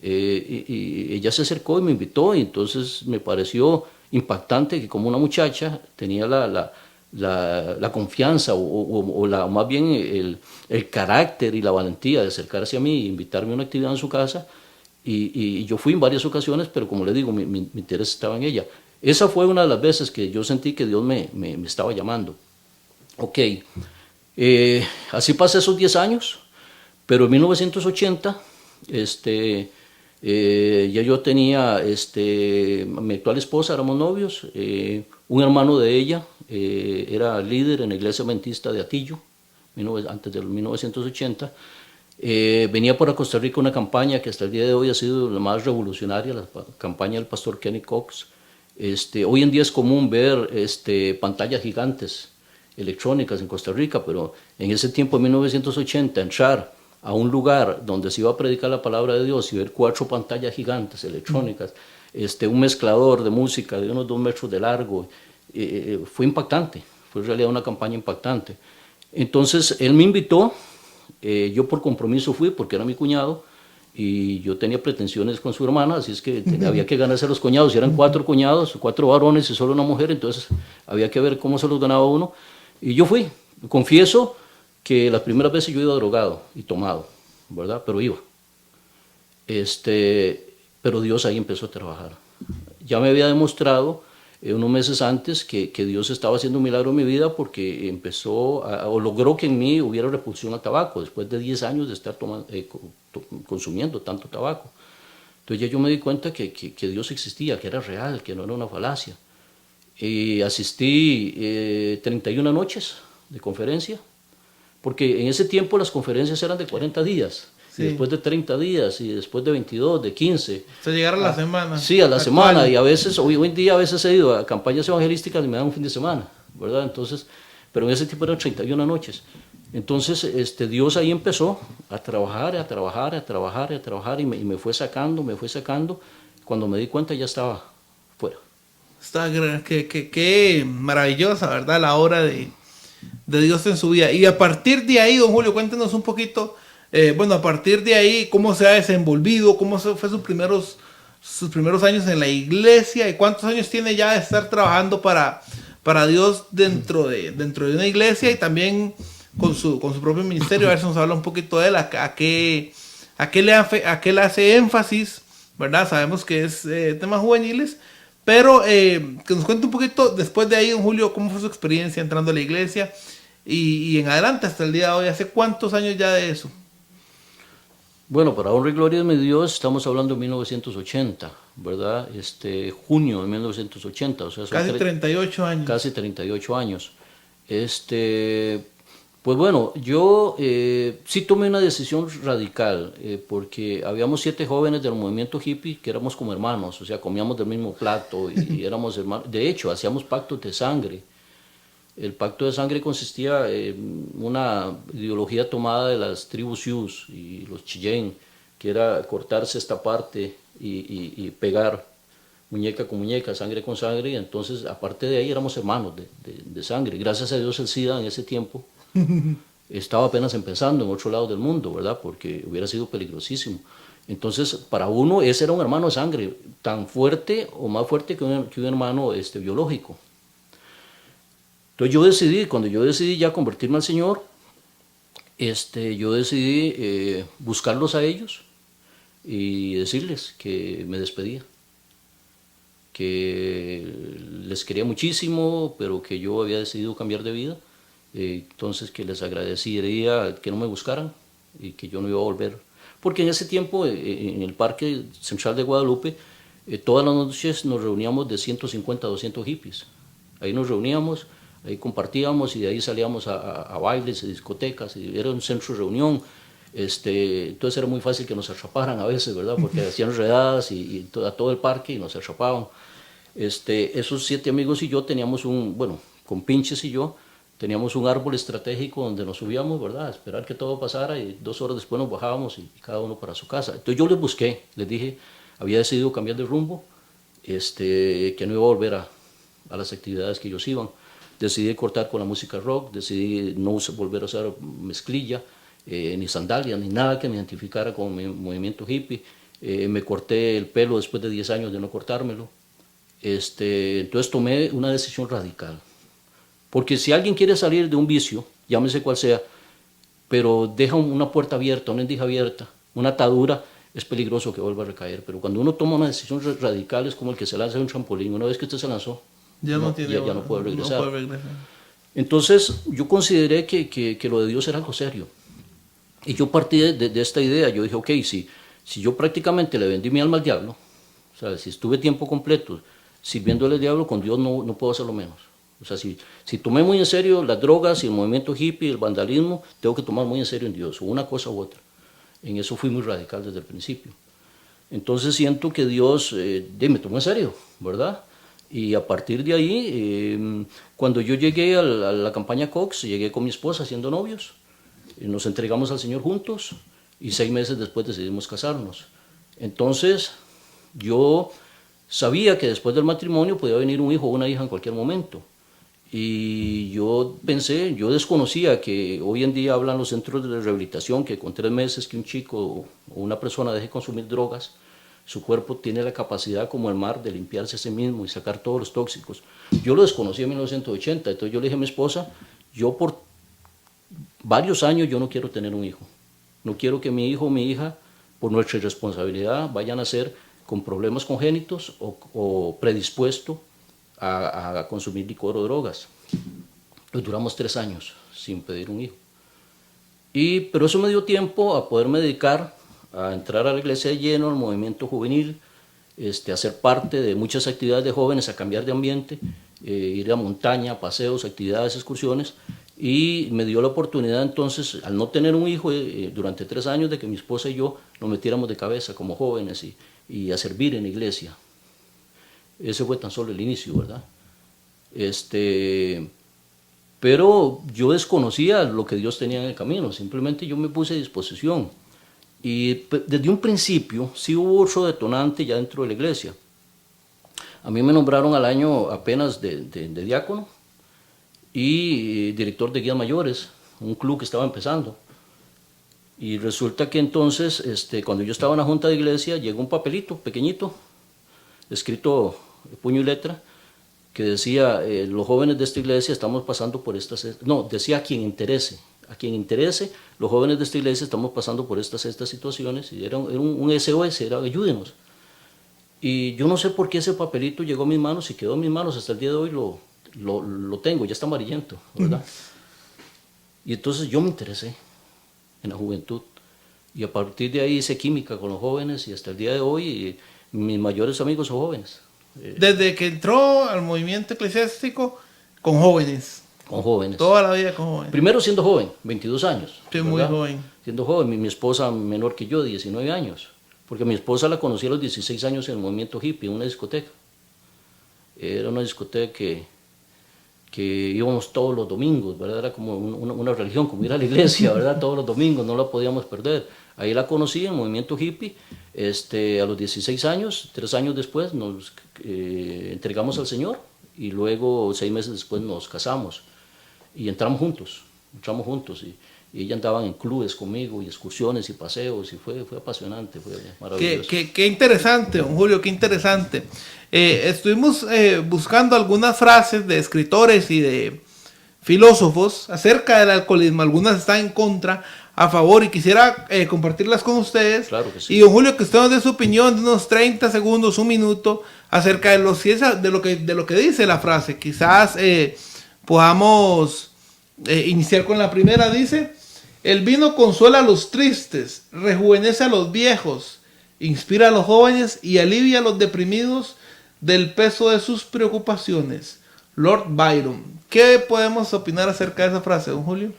Y ella se acercó y me invitó y entonces me pareció impactante que como una muchacha tenía la confianza o más bien el carácter y la valentía de acercarse a mí e invitarme a una actividad en su casa. Y yo fui en varias ocasiones, pero como le digo, mi interés estaba en ella. Esa fue una de las veces que yo sentí que Dios me estaba llamando. Ok, así pasé esos 10 años, pero en 1980, ya yo tenía, mi actual esposa, éramos novios, un hermano de ella era líder en la iglesia adventista de Atillo, antes del 1980. Venía para Costa Rica una campaña que hasta el día de hoy ha sido la más revolucionaria, la campaña del pastor Kenny Cox. Hoy en día es común ver pantallas gigantes electrónicas en Costa Rica, pero en ese tiempo, en 1980, entrar a un lugar donde se iba a predicar la palabra de Dios y ver 4 pantallas gigantes electrónicas, un mezclador de música de unos 2 metros de largo, fue impactante, fue en realidad una campaña impactante. Entonces él me invitó, yo por compromiso fui porque era mi cuñado y yo tenía pretensiones con su hermana, así es que había que ganarse a los cuñados, y eran 4 cuñados, 4 varones y solo una mujer, entonces había que ver cómo se los ganaba uno. Y yo fui, confieso que las primeras veces yo iba drogado y tomado, ¿verdad? Pero iba. Pero Dios ahí empezó a trabajar. Ya me había demostrado unos meses antes que Dios estaba haciendo un milagro en mi vida porque o logró que en mí hubiera repulsión al tabaco, después de 10 años de estar consumiendo tanto tabaco. Entonces ya yo me di cuenta que Dios existía, que era real, que no era una falacia. Y asistí 31 noches de conferencia, porque en ese tiempo las conferencias eran de 40 días, sí. Y después de 30 días, y después de 22, de 15. O sea, llegar a la semana. Sí, a la semana, y a veces, hoy en día a veces he ido a campañas evangelísticas y me dan un fin de semana, ¿verdad? Entonces, pero en ese tiempo eran 31 noches. Entonces, Dios ahí empezó a trabajar, y me fue sacando. Cuando me di cuenta ya estaba fuera. Qué maravillosa, ¿verdad? La obra de Dios en su vida. Y a partir de ahí, don Julio, cuéntenos un poquito, a partir de ahí, cómo se ha desenvolvido, cómo fue sus primeros años en la iglesia y cuántos años tiene ya de estar trabajando para Dios dentro de una iglesia y también con su propio ministerio. A ver si nos habla un poquito de él, a qué le hace énfasis, ¿verdad? Sabemos que es temas juveniles, pero que nos cuente un poquito después de ahí, don Julio, cómo fue su experiencia entrando a la iglesia y en adelante hasta el día de hoy. ¿Hace cuántos años ya de eso? Bueno, para honra y gloria de mi Dios, estamos hablando de 1980, ¿verdad? Junio de 1980, o sea, casi 38 años. Casi 38 años. Pues bueno, yo sí tomé una decisión radical, porque habíamos 7 jóvenes del movimiento hippie que éramos como hermanos, o sea, comíamos del mismo plato y éramos hermanos. De hecho, hacíamos pactos de sangre. El pacto de sangre consistía en una ideología tomada de las tribus Sioux y los Cheyenne, que era cortarse esta parte y pegar muñeca con muñeca, sangre con sangre, y entonces aparte de ahí éramos hermanos de sangre. Gracias a Dios el SIDA en ese tiempo estaba apenas empezando en otro lado del mundo, ¿verdad? Porque hubiera sido peligrosísimo. Entonces, para uno, ese era un hermano de sangre, tan fuerte o más fuerte que un hermano biológico. Entonces cuando yo decidí ya convertirme al Señor, yo decidí buscarlos a ellos y decirles que me despedía, que les quería muchísimo, pero que yo había decidido cambiar de vida. Entonces que les agradecería que no me buscaran y que yo no iba a volver. Porque en ese tiempo, en el Parque Central de Guadalupe, todas las noches nos reuníamos de 150 a 200 hippies. Ahí nos reuníamos, ahí compartíamos y de ahí salíamos a bailes y discotecas. Y era un centro de reunión. Entonces era muy fácil que nos atraparan a veces, ¿verdad? Porque hacían redadas y a todo el parque y nos atrapaban. Esos 7 amigos y yo teníamos con Pinches y yo, Teníamos un árbol estratégico donde nos subíamos, ¿verdad? A esperar que todo pasara y 2 horas después nos bajábamos y cada uno para su casa. Entonces yo les busqué, les dije, había decidido cambiar de rumbo, que no iba a volver a las actividades que ellos iban. Decidí cortar con la música rock, decidí no volver a usar mezclilla, ni sandalias, ni nada que me identificara con mi movimiento hippie. Me corté el pelo después de 10 años de no cortármelo. Entonces tomé una decisión radical. Porque si alguien quiere salir de un vicio, llámese cual sea, pero deja una puerta abierta, una endija abierta, una atadura, es peligroso que vuelva a recaer. Pero cuando uno toma una decisión radical es como el que se lanza de un trampolín. Una vez que usted se lanzó, ya no puede regresar. No puede regresar. Entonces yo consideré que lo de Dios era algo serio. Y yo partí de esta idea. Yo dije, ok, si yo prácticamente le vendí mi alma al diablo, o sea, si estuve tiempo completo sirviéndole al diablo, con Dios no puedo hacerlo menos. O sea, si tomé muy en serio las drogas y el movimiento hippie, el vandalismo, tengo que tomar muy en serio en Dios, o una cosa u otra. En eso fui muy radical desde el principio. Entonces siento que Dios me tomó en serio, ¿verdad? Y a partir de ahí, cuando yo llegué a la campaña Cox, llegué con mi esposa siendo novios, nos entregamos al Señor juntos y 6 meses después decidimos casarnos. Entonces yo sabía que después del matrimonio podía venir un hijo o una hija en cualquier momento. Y yo desconocía que hoy en día hablan los centros de rehabilitación que con 3 meses que un chico o una persona deje consumir drogas, su cuerpo tiene la capacidad como el mar de limpiarse a sí mismo y sacar todos los tóxicos. Yo lo desconocí en 1980, entonces yo le dije a mi esposa, yo por varios años yo no quiero tener un hijo. No quiero que mi hijo o mi hija, por nuestra irresponsabilidad, vayan a ser con problemas congénitos o predispuesto a consumir licor o drogas. Pues duramos 3 años sin pedir un hijo. Pero eso me dio tiempo a poderme dedicar a entrar a la iglesia de lleno, al movimiento juvenil, a ser parte de muchas actividades de jóvenes, a cambiar de ambiente, ir a montaña, paseos, actividades, excursiones. Y me dio la oportunidad entonces, al no tener un hijo, durante 3 años, de que mi esposa y yo nos metiéramos de cabeza como jóvenes y a servir en la iglesia. Ese fue tan solo el inicio, ¿verdad? Pero yo desconocía lo que Dios tenía en el camino, simplemente yo me puse a disposición. Y desde un principio sí hubo otro detonante ya dentro de la iglesia. A mí me nombraron al año apenas de diácono y director de guías mayores, un club que estaba empezando. Y resulta que entonces, cuando yo estaba en la junta de iglesia, llegó un papelito pequeñito, escrito puño y letra, que decía, los jóvenes de esta iglesia estamos pasando por estas... No, decía a quien interese, los jóvenes de esta iglesia estamos pasando por estas situaciones, y era un SOS, era ayúdenos. Y yo no sé por qué ese papelito llegó a mis manos y quedó en mis manos, hasta el día de hoy lo tengo, ya está amarillento, ¿verdad? Y entonces yo me interesé en la juventud, y a partir de ahí hice química con los jóvenes, y hasta el día de hoy mis mayores amigos son jóvenes. Desde que entró al movimiento eclesiástico, con jóvenes. Con jóvenes. Toda la vida con jóvenes. Primero siendo joven, 22 años. Sí, muy joven. Siendo joven, mi esposa menor que yo, 19 años. Porque mi esposa la conocí a los 16 años en el movimiento hippie, en una discoteca. Era una discoteca que íbamos todos los domingos, ¿verdad? Era como una religión, como ir a la iglesia, ¿verdad? Todos los domingos, no la podíamos perder. Ahí la conocí en el movimiento hippie, a los 16 años, 3 años después nos entregamos al Señor, y luego 6 meses después nos casamos y entramos juntos y ella andaba en clubes conmigo y excursiones y paseos, y fue apasionante, fue maravilloso. Qué interesante, don Julio, qué interesante. Estuvimos buscando algunas frases de escritores y de filósofos acerca del alcoholismo. Algunas están en contra, a favor, y quisiera compartirlas con ustedes. Claro que sí. Y don Julio, que usted nos dé su opinión de unos 30 segundos, 1 minuto, acerca de lo que dice la frase. Quizás podamos iniciar con la primera. Dice: el vino consuela a los tristes, rejuvenece a los viejos, inspira a los jóvenes y alivia a los deprimidos del peso de sus preocupaciones. Lord Byron. ¿Qué podemos opinar acerca de esa frase, don Julio?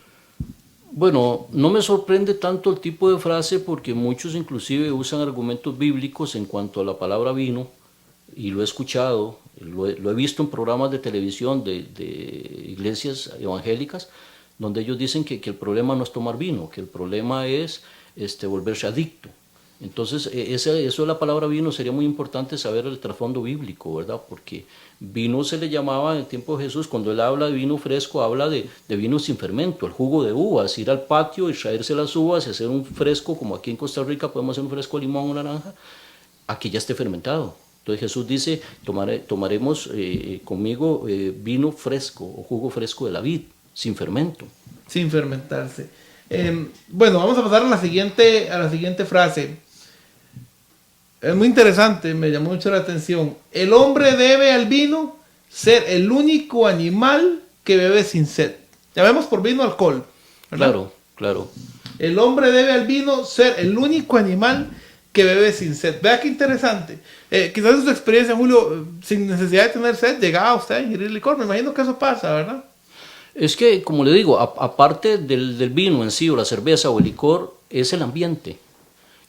Bueno, no me sorprende tanto el tipo de frase, porque muchos inclusive usan argumentos bíblicos en cuanto a la palabra vino, y lo he escuchado Lo he visto en programas de televisión de iglesias evangélicas, donde ellos dicen que el problema no es tomar vino, que el problema es volverse adicto. Entonces, eso de la palabra vino sería muy importante saber el trasfondo bíblico, ¿verdad? Porque vino se le llamaba en el tiempo de Jesús, cuando él habla de vino fresco, habla de vino sin fermento, el jugo de uvas, ir al patio y traerse las uvas y hacer un fresco, como aquí en Costa Rica podemos hacer un fresco de limón o naranja, aquí ya esté fermentado. Entonces Jesús dice, tomaremos conmigo vino fresco o jugo fresco de la vid, sin fermento. Sin fermentarse. Bueno, vamos a pasar a la siguiente frase. Es muy interesante, me llamó mucho la atención. El hombre debe al vino ser el único animal que bebe sin sed. Ya vemos por vino alcohol, ¿verdad? Claro, claro. El hombre debe al vino ser el único animal que bebe sin sed. Vea qué interesante. Quizás en su experiencia, Julio, sin necesidad de tener sed, llegaba usted a ingerir licor. Me imagino que eso pasa, ¿verdad? Es que, como le digo, aparte del vino en sí, o la cerveza o el licor, es el ambiente.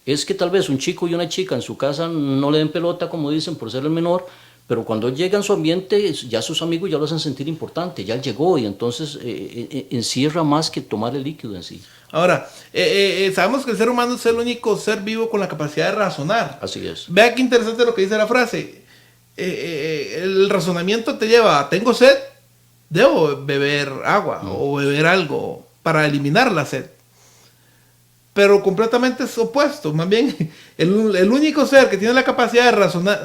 Es que tal vez un chico y una chica en su casa no le den pelota, como dicen, por ser el menor, pero cuando llega en su ambiente, ya sus amigos ya lo hacen sentir importante, ya él llegó, y entonces encierra más que tomar el líquido en sí. Ahora, sabemos que el ser humano es el único ser vivo con la capacidad de razonar. Así es. Vea qué interesante lo que dice la frase. El razonamiento te lleva a, tengo sed, debo beber agua o beber algo para eliminar la sed. Pero completamente es opuesto. Más bien, el único ser que tiene la capacidad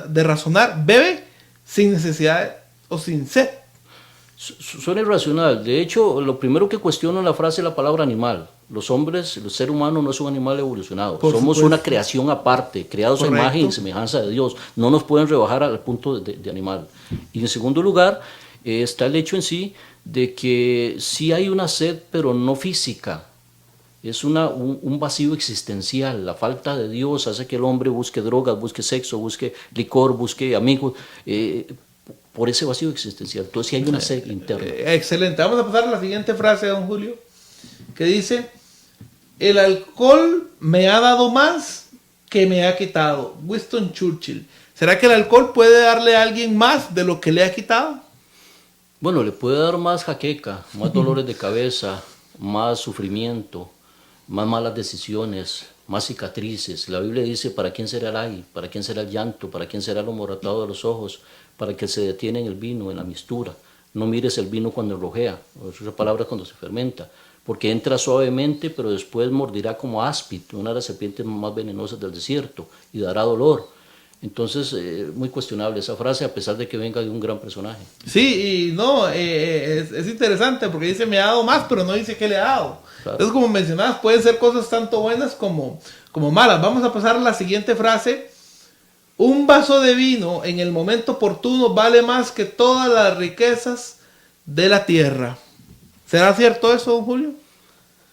de razonar bebe sin necesidad o sin sed. Suena irracional. De hecho, lo primero que cuestiono en la frase es la palabra animal. Los hombres, el ser humano no es un animal evolucionado. Somos supuesto. Una creación aparte, creados a imagen y semejanza de Dios. No nos pueden rebajar al punto de animal. Y en segundo lugar, está el hecho en sí de que sí hay una sed, pero no física. Es un vacío existencial. La falta de Dios hace que el hombre busque drogas, busque sexo, busque licor, busque amigos, por ese vacío existencial. Entonces sí hay una sed interna. Excelente. Vamos a pasar a la siguiente frase, don Julio, que dice, el alcohol me ha dado más que me ha quitado. Winston Churchill. ¿Será que el alcohol puede darle a alguien más de lo que le ha quitado? Bueno, le puede dar más jaqueca, más dolores de cabeza, más sufrimiento, más malas decisiones, más cicatrices. La Biblia dice, ¿para quién será el ay? ¿Para quién será el llanto? ¿Para quién será lo moratado de los ojos? Para que se detiene en el vino, en la mistura. No mires el vino cuando rojea, o otras palabras, cuando se fermenta, porque entra suavemente, pero después mordirá como áspid, una de las serpientes más venenosas del desierto, y dará dolor. Entonces, muy cuestionable esa frase, a pesar de que venga de un gran personaje. Sí, y no, es interesante, porque dice, me ha dado más, pero no dice qué le ha dado. Claro. Entonces, como mencionabas, pueden ser cosas tanto buenas como malas. Vamos a pasar a la siguiente frase. Un vaso de vino en el momento oportuno vale más que todas las riquezas de la tierra. ¿Será cierto eso, don Julio?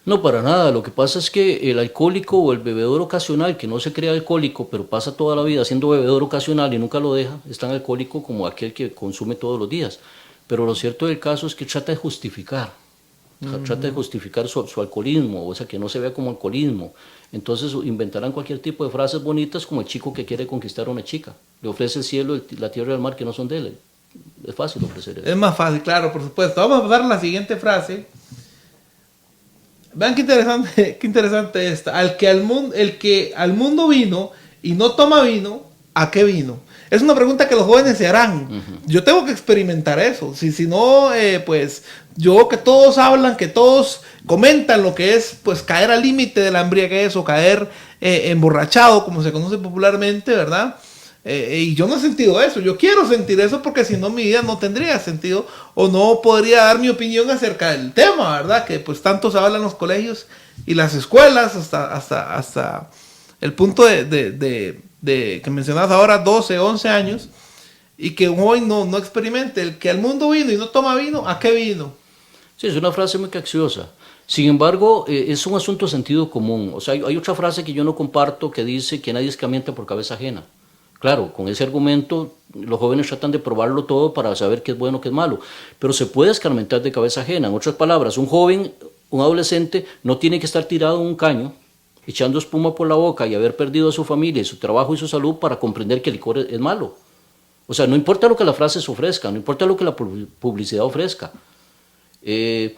No, para nada. Lo que pasa es que el alcohólico o el bebedor ocasional, que no se cree alcohólico, pero pasa toda la vida siendo bebedor ocasional y nunca lo deja, es tan alcohólico como aquel que consume todos los días. Pero lo cierto del caso es que trata de justificar. Trata de justificar su alcoholismo, o sea, que no se vea como alcoholismo. Entonces inventarán cualquier tipo de frases bonitas, como el chico que quiere conquistar a una chica. Le ofrece el cielo, la tierra y el mar que no son de él. Es fácil ofrecer eso. Es más fácil, claro, por supuesto. Vamos a pasar a la siguiente frase. Vean qué interesante esta. El que al mundo vino y no toma vino, ¿a qué vino? Es una pregunta que los jóvenes se harán. Yo tengo que experimentar eso. Si no, pues yo que todos hablan, que todos comentan lo que es pues caer al límite de la embriaguez o caer emborrachado, como se conoce popularmente, ¿verdad? Y yo no he sentido eso. Yo quiero sentir eso porque si no mi vida no tendría sentido o no podría dar mi opinión acerca del tema, ¿verdad? Que pues tanto se habla en los colegios y las escuelas hasta el punto de que mencionabas ahora, 12, 11 años, y que hoy no experimente. El que al mundo vino y no toma vino, ¿a qué vino? Sí, es una frase muy capciosa. Sin embargo, es un asunto de sentido común. O sea, hay otra frase que yo no comparto que dice que nadie escarmienta por cabeza ajena. Claro, con ese argumento los jóvenes tratan de probarlo todo para saber qué es bueno, qué es malo, pero se puede escarmentar de cabeza ajena. En otras palabras, un joven, un adolescente, no tiene que estar tirado en un caño, echando espuma por la boca y haber perdido a su familia, su trabajo y su salud para comprender que el licor es malo. O sea, no importa lo que las frases ofrezcan, no importa lo que la publicidad ofrezca. El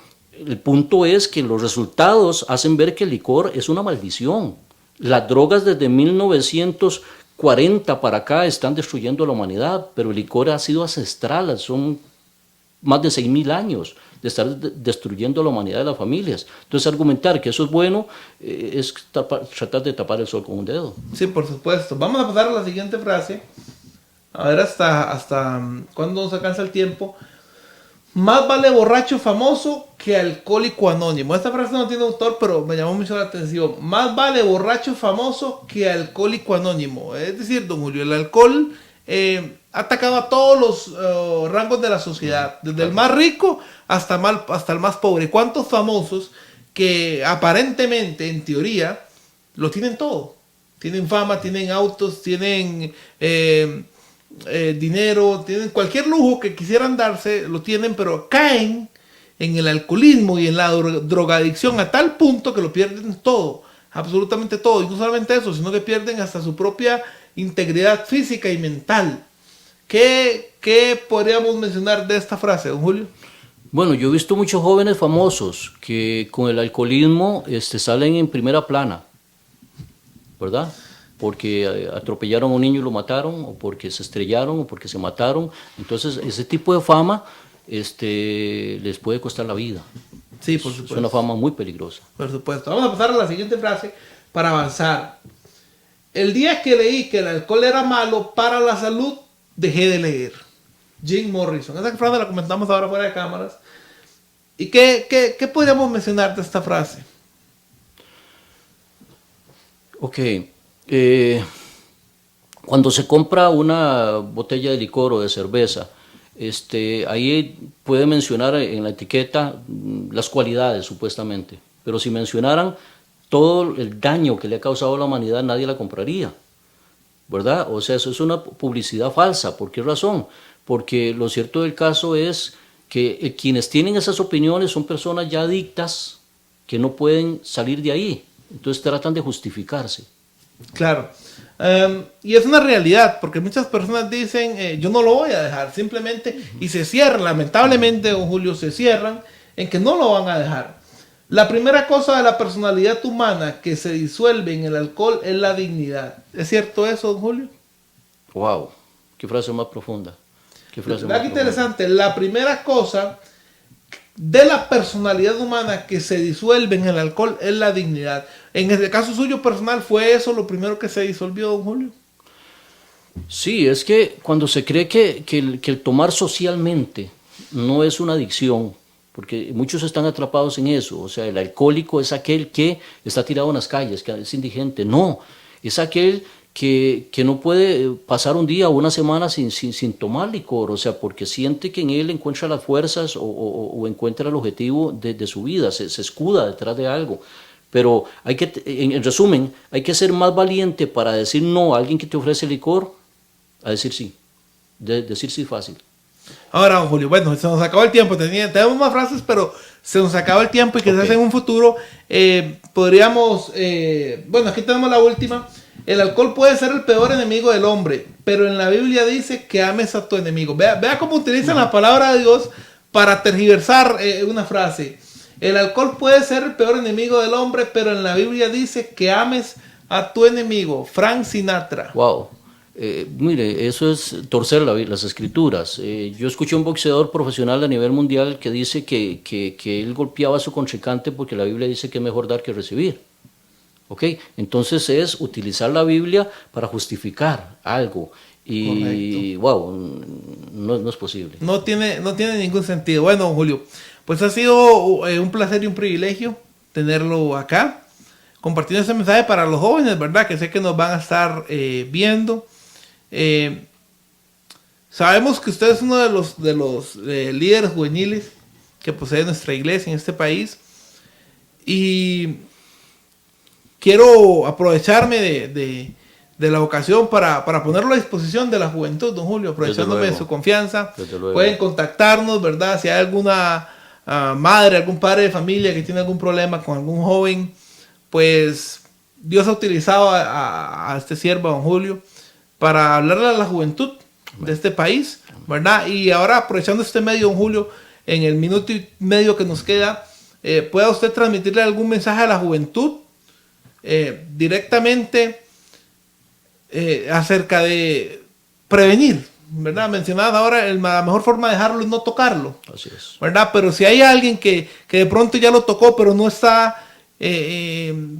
punto es que los resultados hacen ver que el licor es una maldición. Las drogas desde 1940 para acá están destruyendo a la humanidad, pero el licor ha sido ancestral, son más de 6.000 años de estar destruyendo a la humanidad de las familias. Entonces argumentar que eso es bueno es tratar de tapar el sol con un dedo. Sí, por supuesto. Vamos a pasar a la siguiente frase. A ver hasta cuándo nos alcanza el tiempo. Más vale borracho famoso que alcohólico anónimo. Esta frase no tiene autor, pero me llamó mucho la atención. Más vale borracho famoso que alcohólico anónimo. Es decir, don Julio, el alcohol ha atacado a todos los rangos de la sociedad, desde el más rico hasta el más pobre. ¿Cuántos famosos que aparentemente, en teoría, lo tienen todo? Tienen fama, tienen autos, tienen dinero, tienen cualquier lujo que quisieran darse, lo tienen, pero caen en el alcoholismo y en la drogadicción a tal punto que lo pierden todo, absolutamente todo, y no solamente eso, sino que pierden hasta su propia integridad física y mental. ¿Qué podríamos mencionar de esta frase, don Julio? Bueno, yo he visto muchos jóvenes famosos que con el alcoholismo salen en primera plana, ¿verdad? Porque atropellaron a un niño y lo mataron, o porque se estrellaron, o porque se mataron. Entonces, ese tipo de fama les puede costar la vida. Sí, por supuesto. Es una fama muy peligrosa. Por supuesto. Vamos a pasar a la siguiente frase para avanzar. El día que leí que el alcohol era malo para la salud, dejé de leer. Jim Morrison. Esa frase la comentamos ahora fuera de cámaras. ¿Y qué podríamos mencionar de esta frase? Ok. Cuando se compra una botella de licor o de cerveza, ahí puede mencionar en la etiqueta las cualidades supuestamente, pero si mencionaran todo el daño que le ha causado a la humanidad, nadie la compraría, ¿verdad? O sea, eso es una publicidad falsa. ¿Por qué razón? Porque lo cierto del caso es que quienes tienen esas opiniones son personas ya adictas que no pueden salir de ahí, entonces tratan de justificarse. Claro. Y es una realidad, porque muchas personas dicen, yo no lo voy a dejar, simplemente, y se cierran, lamentablemente, don Julio, se cierran en que no lo van a dejar. La primera cosa de la personalidad humana que se disuelve en el alcohol es la dignidad. ¿Es cierto eso, don Julio? Wow, qué frase más profunda. ¿Verdad que interesante? La primera cosa de la personalidad humana que se disuelve en el alcohol es la dignidad. En el caso suyo personal, ¿fue eso lo primero que se disolvió, don Julio? Sí, es que cuando se cree que el tomar socialmente no es una adicción, porque muchos están atrapados en eso, o sea, el alcohólico es aquel que está tirado en las calles, que es indigente. No, es aquel que no puede pasar un día o una semana sin tomar licor, o sea, porque siente que en él encuentra las fuerzas o encuentra el objetivo de su vida, se escuda detrás de algo. Pero en resumen, hay que ser más valiente para decir no a alguien que te ofrece licor, a decir sí. Decir sí fácil. Ahora, don Julio, bueno, se nos acabó el tiempo. Tenemos más frases, pero se nos acabó el tiempo y quizás en un futuro podríamos... bueno, aquí tenemos la última. El alcohol puede ser el peor enemigo del hombre, pero en la Biblia dice que ames a tu enemigo. Vea cómo utilizan la palabra de Dios para tergiversar una frase. El alcohol puede ser el peor enemigo del hombre, pero en la Biblia dice que ames a tu enemigo. Frank Sinatra. Wow. Mire, eso es torcer las escrituras. Yo escuché a un boxeador profesional a nivel mundial que dice que él golpeaba a su contrincante porque la Biblia dice que es mejor dar que recibir. ¿Ok? Entonces es utilizar la Biblia para justificar algo. Y wow, no es posible. No tiene ningún sentido. Bueno, don Julio, pues ha sido un placer y un privilegio tenerlo acá, compartiendo ese mensaje para los jóvenes, ¿verdad? Que sé que nos van a estar viendo. Sabemos que usted es uno de los líderes juveniles que posee nuestra iglesia en este país. Y quiero aprovecharme de la ocasión para ponerlo a disposición de la juventud, don Julio, aprovechándome de su confianza. Pueden contactarnos, ¿verdad? Si hay alguna madre, algún padre de familia que tiene algún problema con algún joven, pues Dios ha utilizado a este siervo, don Julio, para hablarle a la juventud de este país, ¿verdad? Y ahora, aprovechando este medio, don Julio, en el minuto y medio que nos queda, ¿pueda usted transmitirle algún mensaje a la juventud directamente acerca de prevenir, ¿verdad? Mencionaba ahora, la mejor forma de dejarlo es no tocarlo. Así es. ¿Verdad? Pero si hay alguien que de pronto ya lo tocó, pero no está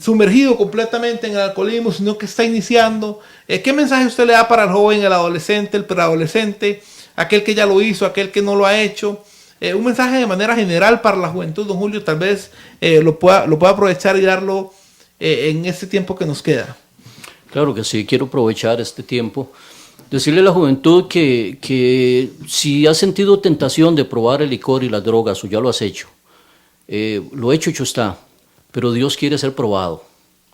sumergido completamente en el alcoholismo, sino que está iniciando, ¿qué mensaje usted le da para el joven, el adolescente, el preadolescente, aquel que ya lo hizo, aquel que no lo ha hecho? Un mensaje de manera general para la juventud, don Julio, tal vez lo pueda aprovechar y darlo en este tiempo que nos queda. Claro que sí, quiero aprovechar este tiempo. Decirle a la juventud que si has sentido tentación de probar el licor y las drogas, o ya lo has hecho, lo hecho está, pero Dios quiere ser probado.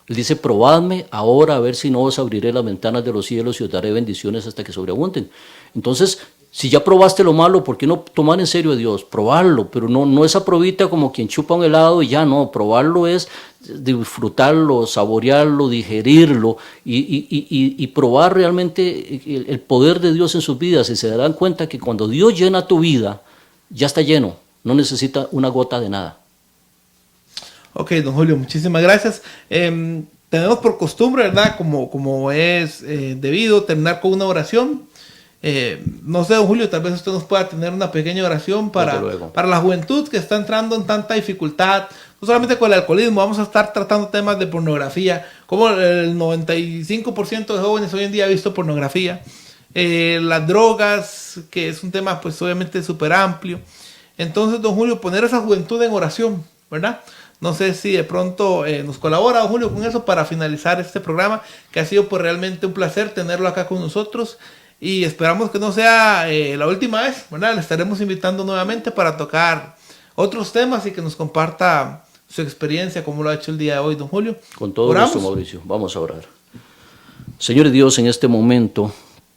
Él dice, probadme ahora a ver si no os abriré las ventanas de los cielos y os daré bendiciones hasta que sobreabunden. Entonces, si ya probaste lo malo, ¿por qué no tomar en serio a Dios? Probarlo, pero no esa probita como quien chupa un helado y ya no. Probarlo es disfrutarlo, saborearlo, digerirlo y probar realmente el poder de Dios en sus vidas. Y se darán cuenta que cuando Dios llena tu vida, ya está lleno, no necesita una gota de nada. Ok, don Julio, muchísimas gracias. Tenemos por costumbre, ¿verdad? Como es debido, terminar con una oración. No sé, don Julio, tal vez usted nos pueda tener una pequeña oración para la juventud que está entrando en tanta dificultad, no solamente con el alcoholismo. Vamos a estar tratando temas de pornografía, como el 95% de jóvenes hoy en día ha visto pornografía, las drogas, que es un tema pues obviamente súper amplio. Entonces, don Julio, poner a esa juventud en oración, ¿verdad? No sé si de pronto nos colabora, don Julio, con eso para finalizar este programa, que ha sido pues realmente un placer tenerlo acá con nosotros. Y esperamos que no sea la última vez, ¿verdad? Le estaremos invitando nuevamente para tocar otros temas y que nos comparta su experiencia, como lo ha hecho el día de hoy, don Julio. Con todo gusto, Mauricio. Vamos a orar. Señor Dios, en este momento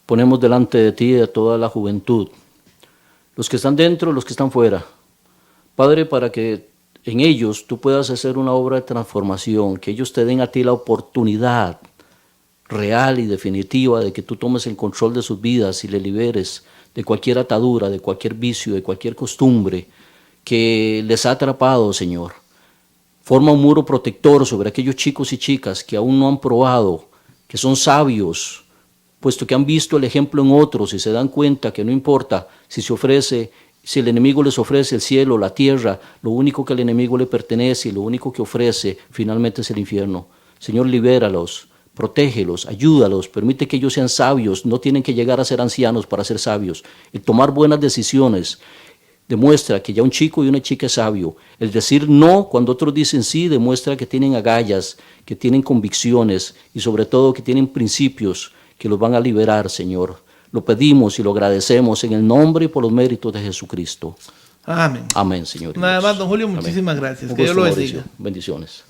ponemos delante de ti a toda la juventud, los que están dentro, los que están fuera. Padre, para que en ellos tú puedas hacer una obra de transformación, que ellos te den a ti la oportunidad real y definitiva de que tú tomes el control de sus vidas y le liberes de cualquier atadura, de cualquier vicio, de cualquier costumbre que les ha atrapado, Señor. Forma un muro protector sobre aquellos chicos y chicas que aún no han probado, que son sabios, puesto que han visto el ejemplo en otros y se dan cuenta que no importa si el enemigo les ofrece el cielo, la tierra, lo único que al enemigo le pertenece y lo único que ofrece finalmente es el infierno. Señor, libéralos. Protégelos, ayúdalos, permite que ellos sean sabios, no tienen que llegar a ser ancianos para ser sabios. El tomar buenas decisiones demuestra que ya un chico y una chica es sabio. El decir no cuando otros dicen sí demuestra que tienen agallas, que tienen convicciones y sobre todo que tienen principios que los van a liberar, Señor. Lo pedimos y lo agradecemos en el nombre y por los méritos de Jesucristo. Amén. Amén, Señor. Nada más, don Julio, muchísimas gracias. Que Dios lo bendiga. Bendiciones.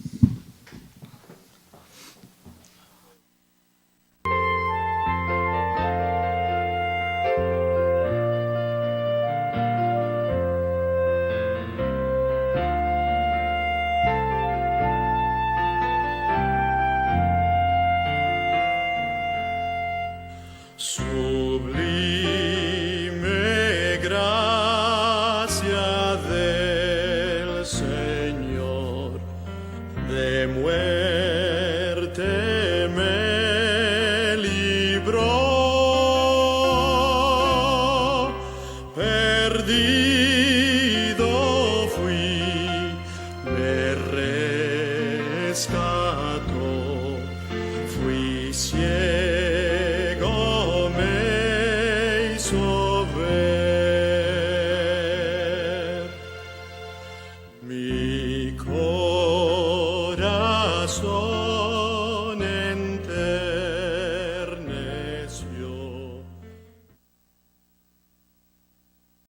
Sublime gracia del Señor, de muerte me libró, perdido fui, me rescató, fui ciego. Me